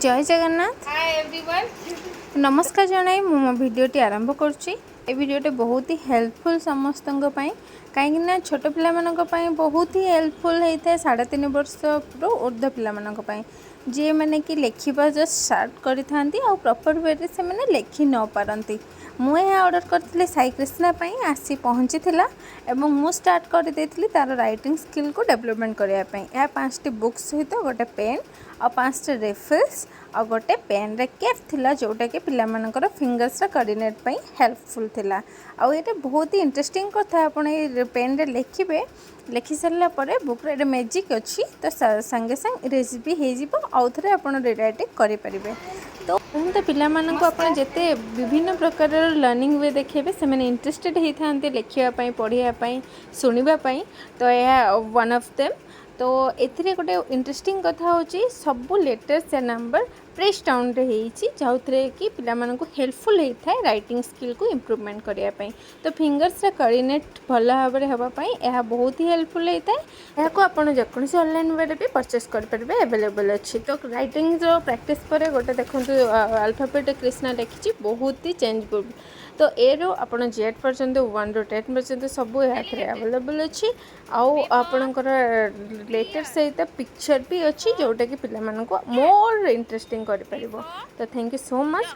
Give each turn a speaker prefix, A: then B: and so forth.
A: जय Jagannath.
B: Hi everyone.
A: नमस्कार जनाई मु मो भिडियोटी आरंभ करुच्ची। ए भिडियोटे बहुत ही हेल्पफुल समस्त कहीं छोट पाई बहुत ही हेल्पफुल होता है 3.5 वर्ष रु ऊर्ध्व पाई जी मैंने कि लिखा जस्ट स्टार्ट करी प्रॉपर वे से मैंने लिखि न पारती। मुझे ऑर्डर करी साई कृष्णा आसी पहुँची एवं मु स्टार्ट कर देती तार राइटिंग स्किल को डेवलपमेंट करने। यह 5टी बुक्स सहित गोटे पेन और 5टी रिफिल्स और गोटे पेन रे कैप थिला जोटा कि पिलामानकर फिंगर्स कोऑर्डिनेट पई हेल्पफुल थिला। आ ये बहुत ही इंटरेस्टिंग कथा आपण ए पेन रे लिखिबे लिखि सारा पर बुक रे मैजिक अच्छी तो संगे संग इरेज भी हो जिवो आउ थरे आपण रिराइटिंग करि परिबे। तो पिलामाननको आपण जेते विभिन्न प्रकार लर्निंग वे देखेबे से माने इंटरेस्टेड होइथांते लिखिबा पई पढ़िबा पई सुनिबा पई तो यह वन ऑफ देम। तो एथिरे गोटे इंटरेस्टिंग कथा होची सबु लेटर्स या नंबर प्रेस डाउन रे हेची जाउथरे कि पिलामाननको हेल्पफुल होता है राइटिंग स्किल को इम्प्रूवमेंट करिया पई। तो फिंगर्स रे कोऑर्डिनेट भल भाव में हवा पई यह बहुत ही हेल्पफुल होता है। यह को आपण जेकोसी ऑनलाइन वे भी परचेस कर परिबे अवेलेबल अछि। तो राइटिंग जो प्रैक्टिस पर गोटे देखंतु अल्फाबेट कृष्णा लिखिची बहुत ही चेंजेबल। तो ए रो आपण जेड पर्यंत 1 ରୁ 10 पर्यंत सब यहाँ अवेलेबल अच्छी आउ आपणकर लेटर सहित पिक्चर भी अच्छी जोटा कि पिला मोर इंटरेस्टिंग कर पारिबो। तो थैंक यू सो मच।